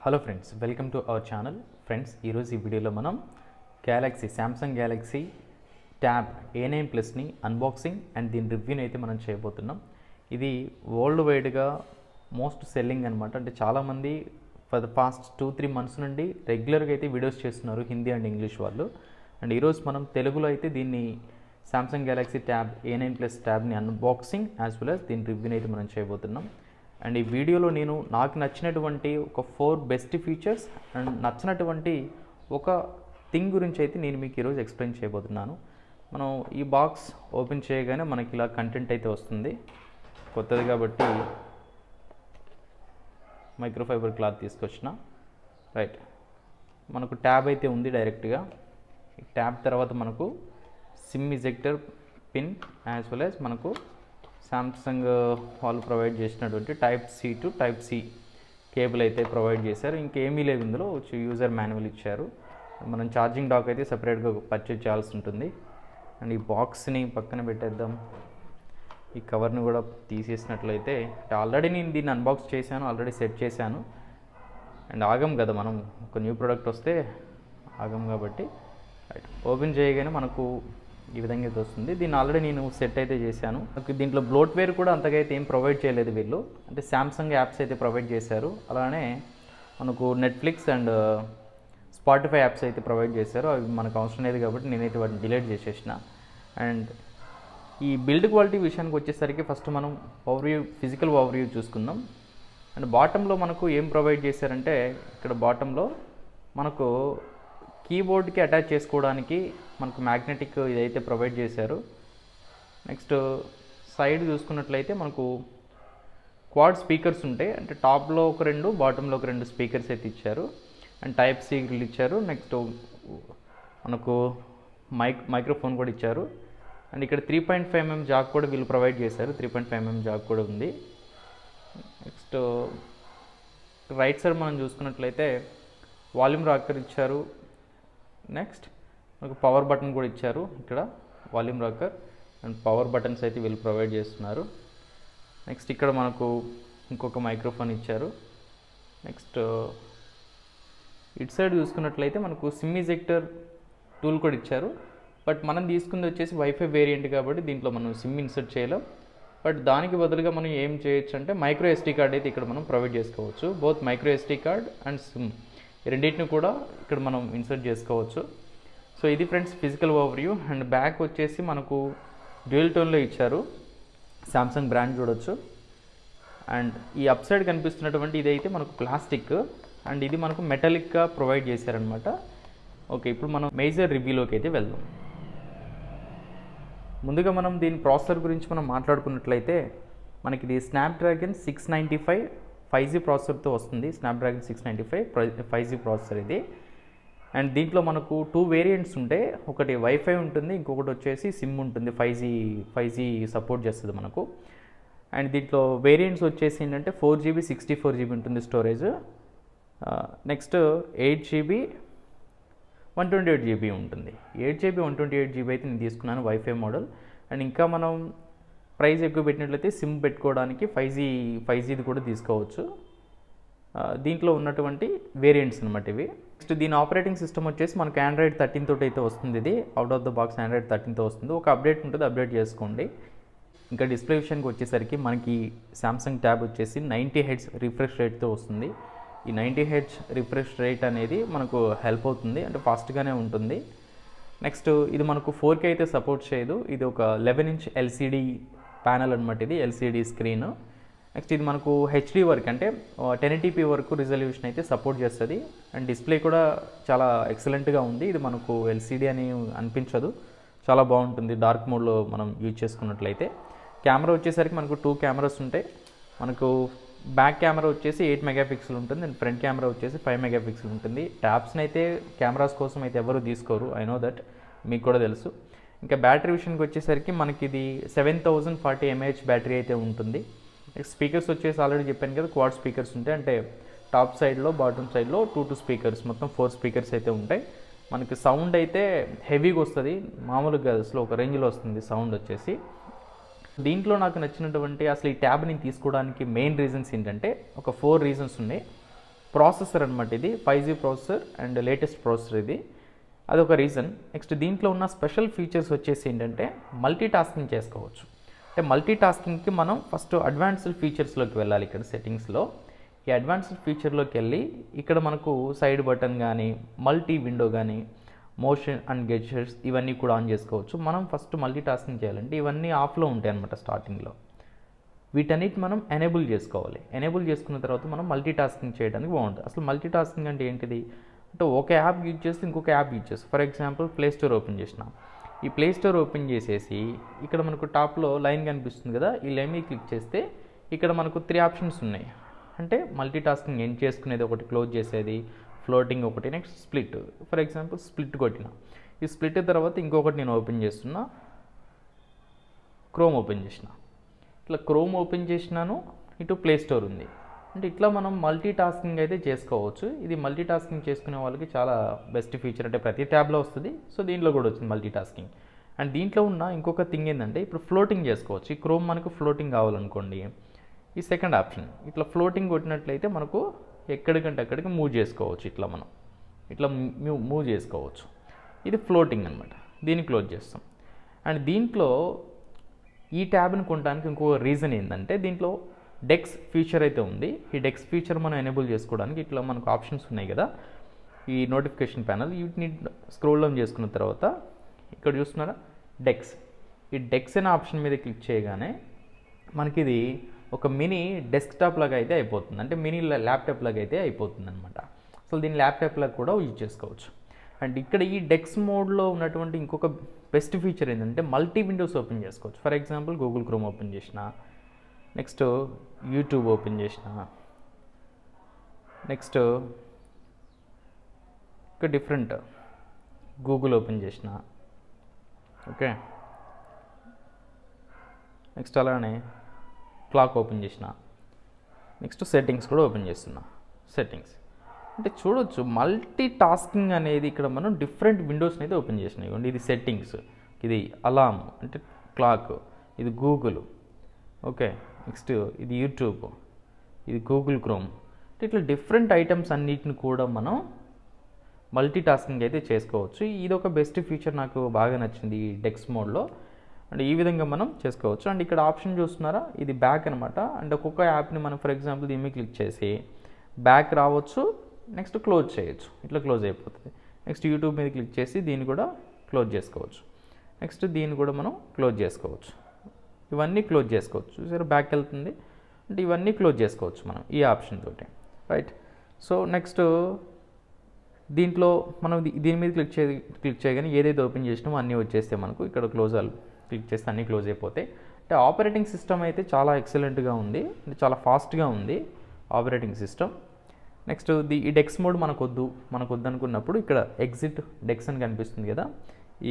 Hello friends, welcome to our channel. Friends, ఈరోజు ఈ వీడియోలో మనం శాంసంగ్ గ్యాలక్సీ ట్యాబ్ A9+ని అన్బాక్సింగ్ అండ్ దీని రివ్యూని అయితే మనం చేయబోతున్నాం. ఇది వరల్డ్ వైడ్గా మోస్ట్ సెల్లింగ్ అనమాట. అంటే చాలామంది ఫర్ ద పాస్ట్ 2-3 months నుండి రెగ్యులర్గా అయితే వీడియోస్ చేస్తున్నారు, హిందీ అండ్ ఇంగ్లీష్ వాళ్ళు. అండ్ ఈరోజు మనం తెలుగులో అయితే దీన్ని శాంసంగ్ గ్యాలక్సీ ట్యాబ్ A9+ ట్యాబ్ని అన్బాక్సింగ్ యాజ్ వెల్ యాజ్ దీని రివ్యూని అయితే మనం చేయబోతున్నాం. అండ్ ఈ వీడియోలో నాకు నచ్చినటువంటి ఒక 4 బెస్ట్ ఫీచర్స్ అండ్ నచ్చినటువంటి ఒక థింగ్ గురించి అయితే నేను మీకు ఈరోజు ఎక్స్ప్లెయిన్ చేయబోతున్నాను. మనం ఈ బాక్స్ ఓపెన్ చేయగానే మనకి ఇలా కంటెంట్ అయితే వస్తుంది. కొత్తది కాబట్టి మైక్రోఫైబర్ క్లాత్ తీసుకొచ్చిన. రైట్, మనకు ట్యాబ్ అయితే ఉంది డైరెక్ట్గా. ఈ ట్యాబ్ తర్వాత మనకు SIM ejector pin as well as మనకు సామ్సంగ్ వాళ్ళు ప్రొవైడ్ చేసినటువంటి Type-C to Type-C కేబుల్ అయితే ప్రొవైడ్ చేశారు. ఇంకేమీ లేవు ఇందులో. యూజర్ మాన్యువల్ ఇచ్చారు. మనం ఛార్జింగ్ డాక్ అయితే సపరేట్గా పర్చేజ్ చేయాల్సి ఉంటుంది. అండ్ ఈ బాక్స్ని పక్కన పెట్టేద్దాం. ఈ కవర్ని కూడా తీసేసినట్లయితే ఆల్రెడీ నేను దీన్ని అన్బాక్స్ చేశాను, ఆల్రెడీ సెట్ చేశాను. అండ్ ఆగం కదా, మనం ఒక న్యూ ప్రోడక్ట్ వస్తే ఆగం కాబట్టి. రైట్, ఓపెన్ చేయగానే మనకు ఈ విధంగా అయితే వస్తుంది. దీన్ని ఆల్రెడీ నేను సెట్ అయితే చేశాను. దీంట్లో బ్లోట్వేర్ కూడా అంతగా అయితే ఏం ప్రొవైడ్ చేయలేదు వీళ్ళు. అంటే సామ్సంగ్ యాప్స్ అయితే ప్రొవైడ్ చేశారు. అలానే మనకు నెట్ఫ్లిక్స్ అండ్ స్పాటిఫై యాప్స్ అయితే ప్రొవైడ్ చేశారు. అవి మనకు అవసరం లేదు కాబట్టి నేనైతే వాటిని డిలీట్ చేసేసిన. అండ్ ఈ బిల్డ్ క్వాలిటీ విషయానికి వచ్చేసరికి ఫస్ట్ మనం ఫిజికల్ ఓవర్వ్యూ చూసుకుందాం. అండ్ బాటంలో మనకు ఏం ప్రొవైడ్ చేశారంటే, ఇక్కడ బాటంలో మనకు కీబోర్డ్కి అటాచ్ చేసుకోవడానికి మనకు మ్యాగ్నెటిక్ ఇదైతే ప్రొవైడ్ చేశారు. నెక్స్ట్ సైడ్ చూసుకున్నట్లయితే మనకు క్వాడ్ స్పీకర్స్ ఉంటాయి. అంటే టాప్లో ఒక 2, బాటంలో ఒక 2 స్పీకర్స్ అయితే ఇచ్చారు. అండ్ Type-C ఇచ్చారు. నెక్స్ట్ మనకు మైక్రోఫోన్ కూడా ఇచ్చారు. అండ్ ఇక్కడ 3.5mm జాక్ కూడా వీళ్ళు ప్రొవైడ్ చేశారు. 3.5mm జాక్ కూడా ఉంది. నెక్స్ట్ రైట్ సైడ్ మనం చూసుకున్నట్లయితే వాల్యూమ్ రాకర్ ఇచ్చారు. నెక్స్ట్ మనకు పవర్ బటన్ కూడా ఇచ్చారు. ఇక్కడ volume rocker and power buttons అయితే వీళ్ళు ప్రొవైడ్ చేస్తున్నారు. నెక్స్ట్ ఇక్కడ మనకు ఇంకొక మైక్రోఫోన్ ఇచ్చారు. నెక్స్ట్ ఇటు సైడ్ చూసుకున్నట్లయితే మనకు సిమ్ ఇజెక్టర్ టూల్ కూడా ఇచ్చారు. బట్ మనం తీసుకుంది వచ్చేసి వైఫై వేరియంట్ కాబట్టి దీంట్లో మనం సిమ్ ఇన్సర్ట్ చేయలేం. బట్ దానికి బదులుగా మనం ఏం చేయొచ్చు అంటే మైక్రో SD కార్డ్ అయితే ఇక్కడ మనం ప్రొవైడ్ చేసుకోవచ్చు. Both micro SD card and SIM రెండింటిని కూడా ఇక్కడ మనం ఇన్సర్ట్ చేసుకోవచ్చు. సో ఇది friends physical overview. And back వచ్చేసి మనకు డ్యూయల్ టోన్లో ఇచ్చారు. సామ్సంగ్ బ్రాండ్ చూడొచ్చు. అండ్ ఈ అప్ సైడ్ కనిపిస్తున్నటువంటి ఇదైతే మనకు ప్లాస్టిక్ అండ్ ఇది మనకు మెటాలిక్గా ప్రొవైడ్ చేశారనమాట. ఓకే, ఇప్పుడు మనం మేజర్ రివ్యూలోకి అయితే వెళ్దాం. ముందుగా మనం దీని ప్రాసెసర్ గురించి మనం మాట్లాడుకున్నట్లయితే మనకి ఇది స్నాప్డ్రాగన్ 695 5G ప్రాసెసర్తో వస్తుంది. స్నాప్డ్రాగన్ 695 5G ప్రాసెసర్ ఇది. అండ్ దీంట్లో మనకు 2 వేరియంట్స్ ఉంటాయి. ఒకటి వైఫై ఉంటుంది, ఇంకొకటి వచ్చేసి సిమ్ ఉంటుంది. 5G సపోర్ట్ చేస్తుంది మనకు. అండ్ దీంట్లో వేరియంట్స్ వచ్చేసి ఏంటంటే 4GB 64GB ఉంటుంది స్టోరేజ్. నెక్స్ట్ 8GB 128GB ఉంటుంది. 8GB 128GB అయితే నేను తీసుకున్నాను వైఫై మోడల్. అండ్ ఇంకా మనం ప్రైస్ ఎక్కువ పెట్టినట్లయితే సిమ్ పెట్టుకోవడానికి 5Gది కూడా తీసుకోవచ్చు. దీంట్లో ఉన్నటువంటి వేరియంట్స్ అనమాట ఇవి. నెక్స్ట్ దీని ఆపరేటింగ్ సిస్టమ్ వచ్చేసి మనకు Android 13 తోటి అయితే వస్తుంది. ఇది out of the box Android 13తో వస్తుంది. ఒక అప్డేట్ ఉంటుంది, అప్డేట్ చేసుకోండి. ఇంకా డిస్ప్లే విషయానికి వచ్చేసరికి మనకి సామ్సంగ్ ట్యాబ్ వచ్చేసి 90Hz రిఫ్రెష్ రేట్తో వస్తుంది. ఈ 90Hz రిఫ్రెష్ రేట్ అనేది మనకు హెల్ప్ అవుతుంది, అంటే ఫాస్ట్గానే ఉంటుంది. నెక్స్ట్ ఇది మనకు 4K అయితే సపోర్ట్ చేయదు. ఇది ఒక 11-inch LCD ప్యానల్ అనమాట. ఇది LCD స్క్రీన్. నెక్స్ట్ ఇది మనకు HD వరకు అంటే 1080p వరకు రిజల్యూషన్ అయితే సపోర్ట్ చేస్తుంది. అండ్ డిస్ప్లే కూడా చాలా ఎక్సలెంట్గా ఉంది. ఇది మనకు LCD అని అనిపించదు, చాలా బాగుంటుంది డార్క్ మోడ్లో మనం యూజ్ చేసుకున్నట్లయితే. కెమెరా వచ్చేసరికి మనకు 2 కెమెరాస్ ఉంటాయి. మనకు బ్యాక్ కెమెరా వచ్చేసి 8 MP ఉంటుంది అండ్ ఫ్రంట్ కెమెరా వచ్చేసి 5 MP ఉంటుంది. ట్యాబ్స్ని అయితే కెమెరాస్ కోసం అయితే ఎవరు తీసుకోరు, ఐ నో దట్, మీకు కూడా తెలుసు. ఇంకా బ్యాటరీ విషయానికి వచ్చేసరికి మనకి ఇది 7040 mAh బ్యాటరీ అయితే ఉంటుంది. నెక్స్ట్ స్పీకర్స్ వచ్చేసి ఆల్రెడీ చెప్పాను కదా, క్వాడ్ స్పీకర్స్ ఉంటాయి. అంటే టాప్ సైడ్లో బాటమ్ సైడ్లో 2 స్పీకర్స్, మొత్తం 4 స్పీకర్స్ అయితే ఉంటాయి. మనకి సౌండ్ అయితే హెవీగా వస్తుంది, మామూలుగా అసలు ఒక రేంజ్లో వస్తుంది సౌండ్ వచ్చేసి. దీంట్లో నాకు నచ్చినటువంటి అసలు ఈ ట్యాబ్ని తీసుకోవడానికి మెయిన్ రీజన్స్ ఏంటంటే ఒక 4 రీజన్స్ ఉన్నాయి. ప్రాసెసర్ అనమాట, ఇది 5G processor and latest processor ఇది, అదొక రీజన్. నెక్స్ట్ దీంట్లో ఉన్న స్పెషల్ ఫీచర్స్ వచ్చేసి ఏంటంటే మల్టీ టాస్కింగ్ చేసుకోవచ్చు. అంటే మల్టీ టాస్కింగ్కి మనం ఫస్ట్ అడ్వాన్స్డ్ ఫీచర్స్లోకి వెళ్ళాలి. ఇక్కడ సెట్టింగ్స్లో ఈ అడ్వాన్స్డ్ ఫీచర్లోకి వెళ్ళి ఇక్కడ మనకు సైడ్ బటన్ కానీ మల్టీ విండో కానీ మోషన్ అండ్ గెస్చర్స్ ఇవన్నీ కూడా ఆన్ చేసుకోవచ్చు. మనం ఫస్ట్ మల్టీ టాస్కింగ్ చేయాలంటే ఇవన్నీ ఆఫ్లో ఉంటాయి అనమాట స్టార్టింగ్లో. వీటన్నిటి మనం ఎనేబుల్ చేసుకోవాలి. ఎనేబుల్ చేసుకున్న తర్వాత మనం మల్టీ టాస్కింగ్ చేయడానికి బాగుంటుంది. అసలు మల్టీ టాస్కింగ్ అంటే ఏంటిది అంటే ఒక యాప్ యూజ్ చేస్తే ఇంకొక యాప్ యూజ్ చేస్తాం. For example play store open చేసిన, ఈ ప్లే స్టోర్ ఓపెన్ చేసేసి ఇక్కడ మనకు టాప్లో లైన్ కనిపిస్తుంది కదా, ఈ లైన్ మీద క్లిక్ చేస్తే ఇక్కడ మనకు 3 ఆప్షన్స్ ఉన్నాయి. అంటే మల్టీ టాస్కింగ్ ఎండ్ చేసుకునేది ఒకటి, క్లోజ్ చేసేది, ఫ్లోటింగ్ ఒకటి, next split. For example split కొట్టిన, ఈ స్ప్లిట్ తర్వాత ఇంకొకటి నేను ఓపెన్ చేస్తున్నా, క్రోమ్ ఓపెన్ చేసిన, ఇట్లా క్రోమ్ ఓపెన్ చేసినాను, ఇటు ప్లే స్టోర్ ఉంది. అంటే ఇట్లా మనం మల్టీ టాస్కింగ్ అయితే చేసుకోవచ్చు. ఇది మల్టీ టాస్కింగ్ చేసుకునే వాళ్ళకి చాలా బెస్ట్ ఫీచర్. అంటే ప్రతి ట్యాబ్లో వస్తుంది, సో దీంట్లో కూడా వచ్చింది మల్టీ టాస్కింగ్. అండ్ దీంట్లో ఉన్న ఇంకొక థింగ్ ఏంటంటే ఇప్పుడు ఫ్లోటింగ్ చేసుకోవచ్చు. ఈ క్రోమ్ మనకు ఫ్లోటింగ్ కావాలనుకోండి, ఈ సెకండ్ ఆప్షన్ ఇట్లా ఫ్లోటింగ్ కొట్టినట్లయితే మనకు ఎక్కడికంటే అక్కడికి మూవ్ చేసుకోవచ్చు. ఇట్లా మనం ఇట్లా మూవ్ చేసుకోవచ్చు. ఇది ఫ్లోటింగ్ అనమాట. దీన్ని క్లోజ్ చేస్తాం. అండ్ దీంట్లో ఈ ట్యాబ్ని కొనడానికి ఇంకో రీజన్ ఏంటంటే దీంట్లో డెక్స్ ఫీచర్ అయితే ఉంది. ఈ డెక్స్ ఫీచర్ మనం ఎనేబుల్ చేసుకోవడానికి ఇట్లా మనకు ఆప్షన్స్ ఉన్నాయి కదా, ఈ నోటిఫికేషన్ ప్యానల్, వీటిని స్క్రోల్ డౌన్ చేసుకున్న తర్వాత ఇక్కడ చూస్తున్నారా డెక్స్, ఈ డెక్స్ అనే ఆప్షన్ మీద క్లిక్ చేయగానే మనకి ఇది ఒక మినీ డెస్క్టాప్ లాగా అయితే అయిపోతుంది. అంటే మినీ ల్యాప్టాప్ లాగా అయితే అయిపోతుంది అనమాట. అసలు దీన్ని ల్యాప్టాప్ లాగా కూడా యూజ్ చేసుకోవచ్చు. అండ్ ఇక్కడ ఈ డెక్స్ మోడ్లో ఉన్నటువంటి ఇంకొక బెస్ట్ ఫీచర్ ఏంటంటే మల్టీ విండోస్ ఓపెన్ చేసుకోవచ్చు. For example Google chrome open చేసిన, నెక్స్ట్ యూట్యూబ్ ఓపెన్ చేసిన, నెక్స్ట్ ఇంకా డిఫరెంట్ గూగుల్ ఓపెన్ చేసిన, ఓకే, నెక్స్ట్ అలానే క్లాక్ ఓపెన్ చేసిన, నెక్స్ట్ సెట్టింగ్స్ కూడా ఓపెన్ చేస్తున్నా. సెట్టింగ్స్ అంటే చూడొచ్చు మల్టీ టాస్కింగ్ అనేది ఇక్కడ మనం డిఫరెంట్ విండోస్ని అయితే ఓపెన్ చేసినాయి. ఇవ్వండి, ఇది సెట్టింగ్స్, ఇది అలామ్ అంటే క్లాక్, ఇది గూగుల్, ఓకే, నెక్స్ట్ ఇది యూట్యూబ్, ఇది గూగుల్ క్రోమ్. ఇట్లా డిఫరెంట్ ఐటమ్స్ అన్నిటిని కూడా మనం మల్టీ టాస్కింగ్ అయితే చేసుకోవచ్చు. ఇది ఒక బెస్ట్ ఫీచర్, నాకు బాగా నచ్చింది ఈ డెక్స్ మోడ్లో. అండ్ ఈ విధంగా మనం చేసుకోవచ్చు. అండ్ ఇక్కడ ఆప్షన్ చూస్తున్నారా, ఇది బ్యాక్ అనమాట. అండ్ ఒక్కొక్క యాప్ని మనం ఫర్ ఎగ్జాంపుల్ దీని మీద క్లిక్ చేసి బ్యాక్ రావచ్చు, నెక్స్ట్ క్లోజ్ చేయొచ్చు, ఇట్లా క్లోజ్ అయిపోతుంది. నెక్స్ట్ యూట్యూబ్ మీద క్లిక్ చేసి దీన్ని కూడా క్లోజ్ చేసుకోవచ్చు. నెక్స్ట్ దీన్ని కూడా మనం క్లోజ్ చేసుకోవచ్చు. ఇవన్నీ క్లోజ్ చేసుకోవచ్చు. చూసారా బ్యాక్ వెళ్తుంది, అంటే ఇవన్నీ క్లోజ్ చేసుకోవచ్చు మనం ఈ ఆప్షన్ తోటి, రైట్. సో నెక్స్ట్ దీంట్లో మనం దీని మీద క్లిక్ చేయగానే ఏదైతే ఓపెన్ చేసినామో అన్నీ వచ్చేస్తే మనకు ఇక్కడ క్లోజ్ క్లిక్ చేస్తే అన్నీ క్లోజ్ అయిపోతాయి. అంటే ఆపరేటింగ్ సిస్టమ్ అయితే చాలా ఎక్సలెంట్గా ఉంది, అంటే చాలా ఫాస్ట్గా ఉంది ఆపరేటింగ్ సిస్టమ్. నెక్స్ట్ ఈ డెక్స్ మోడ్ మనకు వద్దు అనుకున్నప్పుడు ఇక్కడ ఎగ్జిట్ డెక్స్ అని కనిపిస్తుంది కదా,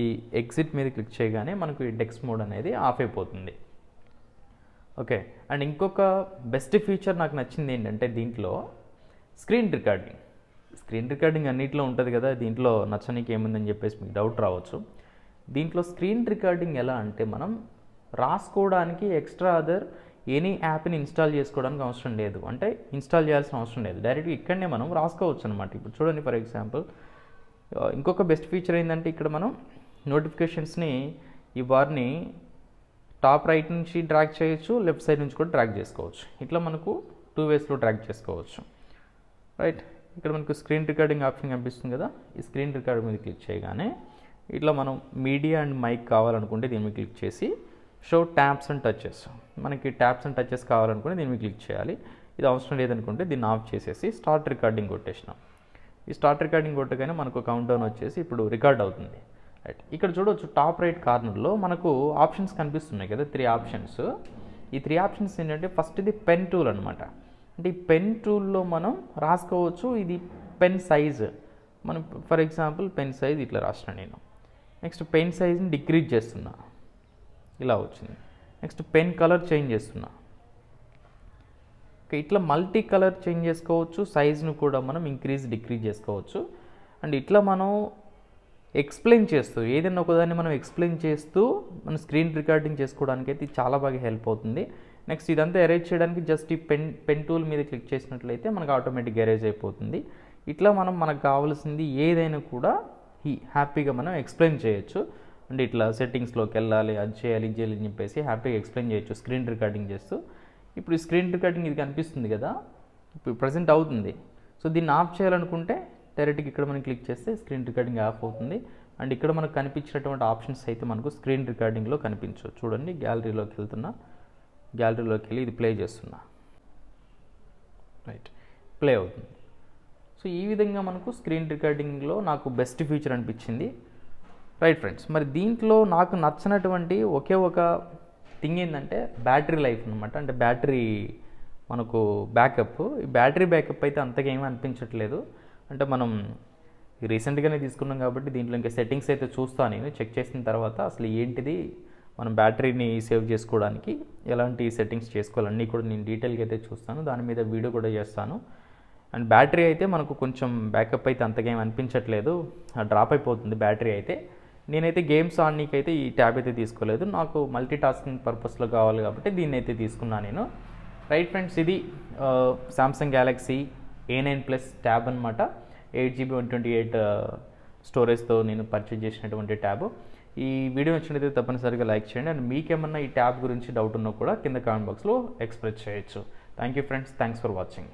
ఈ ఎగ్జిట్ మీద క్లిక్ చేయగానే మనకు ఈ డెక్స్ మోడ్ అనేది ఆఫ్ అయిపోతుంది. ఓకే. అండ్ ఇంకొక బెస్ట్ ఫీచర్ నాకు నచ్చింది ఏంటంటే దీంట్లో స్క్రీన్ రికార్డింగ్ అన్నింటిలో ఉంటుంది కదా, దీంట్లో నచ్చనికి ఏముందని చెప్పేసి మీకు డౌట్ రావచ్చు. దీంట్లో స్క్రీన్ రికార్డింగ్ ఎలా అంటే మనం రాసుకోవడానికి ఎక్స్ట్రా ఎనీ యాప్ని ఇన్స్టాల్ చేసుకోవడానికి అవసరం లేదు, అంటే ఇన్స్టాల్ చేయాల్సిన అవసరం లేదు, డైరెక్ట్గా ఇక్కడనే మనం రాసుకోవచ్చు అనమాట. ఇప్పుడు చూడండి ఫర్ ఎగ్జాంపుల్ ఇంకొక బెస్ట్ ఫీచర్ ఏంటంటే ఇక్కడ మనం నోటిఫికేషన్స్ని ఈ బార్ని టాప్ రైట్ నుంచి డ్రాగ్ చేయొచ్చు, లెఫ్ట్ సైడ్ నుంచి కూడా డ్రాగ్ చేసుకోవచ్చు. ఇట్లా మనకు 2 వేస్లో డ్రాగ్ చేసుకోవచ్చు, రైట్. ఇక్కడ మనకు స్క్రీన్ రికార్డింగ్ ఆప్షన్ కనిపిస్తుంది కదా, ఈ స్క్రీన్ రికార్డ్ మీద క్లిక్ చేయగానే ఇట్లా మనం మీడియా అండ్ మైక్ కావాలనుకుంటే దీని మీద క్లిక్ చేసి షో ట్యాప్స్ అండ్ టచెస్, మనకి ట్యాప్స్ అండ్ టచెస్ కావాలనుకుంటే దీని మీద క్లిక్ చేయాలి. ఇది అవసరం లేదనుకుంటే దీన్ని ఆఫ్ చేసేసి స్టార్ట్ రికార్డింగ్ కొట్టేసినాం. ఈ స్టార్ట్ రికార్డింగ్ కొట్టగానే మనకు కౌంట్ డౌన్ వచ్చేసి ఇప్పుడు రికార్డ్ అవుతుంది, రైట్. ఇక్కడ చూడవచ్చు టాప్ రైట్ కార్నర్లో మనకు ఆప్షన్స్ కనిపిస్తున్నాయి కదా, 3 ఆప్షన్స్. ఈ 3 ఆప్షన్స్ ఏంటంటే ఫస్ట్ ఇది పెన్ టూల్ అనమాట. అంటే ఈ పెన్ టూల్లో మనం రాసుకోవచ్చు. ఇది పెన్ సైజ్, మనం ఫర్ ఎగ్జాంపుల్ పెన్ సైజ్ ఇట్లా రాసిన నేను. నెక్స్ట్ పెన్ సైజ్ని డిక్రీజ్ చేస్తున్నా, ఇలా వచ్చింది. నెక్స్ట్ పెన్ కలర్ చేంజ్ చేస్తున్నా. ఇట్లా మల్టీ కలర్ చేంజ్ చేసుకోవచ్చు, సైజ్ను కూడా మనం ఇంక్రీజ్ డిక్రీజ్ చేసుకోవచ్చు. అండ్ ఇట్లా మనం ఎక్స్ప్లెయిన్ చేస్తూ ఏదైనా ఒకదాన్ని మనం ఎక్స్ప్లెయిన్ చేస్తూ మన స్క్రీన్ రికార్డింగ్ చేసుకోవడానికి అయితే చాలా బాగా హెల్ప్ అవుతుంది. నెక్స్ట్ ఇదంతా ఎరేజ్ చేయడానికి జస్ట్ ఈ పెన్ టూల్ మీద క్లిక్ చేసినట్లయితే మనకు ఆటోమేటిక్గా ఎరేజ్ అయిపోతుంది. ఇట్లా మనకు కావాల్సింది ఏదైనా కూడా హ్యాపీగా మనం ఎక్స్ప్లెయిన్ చేయొచ్చు. అంటే ఇట్లా సెట్టింగ్స్లోకి వెళ్ళాలి, అది చేయాలి, ఇది చేయాలి అని చెప్పేసి హ్యాపీగా ఎక్స్ప్లెయిన్ చేయొచ్చు స్క్రీన్ రికార్డింగ్ చేస్తూ. ఇప్పుడు ఈ స్క్రీన్ రికార్డింగ్ ఇది కనిపిస్తుంది కదా, ఇప్పుడు ప్రజెంట్ అవుతుంది. సో దీన్ని ఆఫ్ చేయాలనుకుంటే డైరెక్ట్గా ఇక్కడ మనం క్లిక్ చేస్తే స్క్రీన్ రికార్డింగ్ ఆఫ్ అవుతుంది. అండ్ ఇక్కడ మనకు కనిపించినటువంటి ఆప్షన్స్ అయితే మనకు స్క్రీన్ రికార్డింగ్లో కనిపించవు. చూడండి, గ్యాలరీలోకి వెళ్తున్నా, గ్యాలరీలోకి వెళ్ళి ఇది ప్లే చేస్తున్నా, రైట్, ప్లే అవుతుంది. సో ఈ విధంగా మనకు స్క్రీన్ రికార్డింగ్లో నాకు బెస్ట్ ఫీచర్ అనిపించింది. రైట్ ఫ్రెండ్స్, మరి దీంట్లో నాకు నచ్చినటువంటి ఒకే ఒక థింగ్ ఏంటంటే బ్యాటరీ లైఫ్ అనమాట. అంటే బ్యాటరీ మనకు బ్యాకప్, ఈ బ్యాటరీ బ్యాకప్ అయితే అంతగా ఏమీ అనిపించట్లేదు. అంటే మనం రీసెంట్గానే తీసుకున్నాం కాబట్టి దీంట్లో ఇంకా సెట్టింగ్స్ అయితే చూస్తాను నేను, చెక్ చేసిన తర్వాత అసలు ఏంటిది మనం బ్యాటరీని సేవ్ చేసుకోవడానికి ఎలాంటి సెట్టింగ్స్ చేసుకోవాలన్నీ కూడా నేను డీటెయిల్గా అయితే చూస్తాను, దాని మీద వీడియో కూడా చేస్తాను. అండ్ బ్యాటరీ అయితే మనకు కొంచెం బ్యాకప్ అయితే అంతగా ఏమి అనిపించట్లేదు, డ్రాప్ అయిపోతుంది బ్యాటరీ అయితే. నేనైతే గేమ్స్ ఆడనీకైతే ఈ ట్యాబ్ అయితే తీసుకోలేదు, నాకు మల్టీ టాస్కింగ్ పర్పస్లో కావాలి కాబట్టి దీన్ని అయితే తీసుకున్నాను నేను. రైట్ ఫ్రెండ్స్, ఇది సామ్సంగ్ గ్యాలక్సీ A9+ ట్యాబ్ అనమాట. 8GB 128 స్టోరేజ్తో నేను పర్చేజ్ చేసినటువంటి ట్యాబ్. ఈ వీడియో నచ్చినట్లయితే తప్పనిసరిగా లైక్ చేయండి. అండ్ మీకేమన్నా ఈ ట్యాబ్ గురించి డౌట్ ఉన్నా కూడా కింద కామెంట్ బాక్స్లో ఎక్స్ప్రెస్ చేయొచ్చు. Thank you friends, thanks for watching.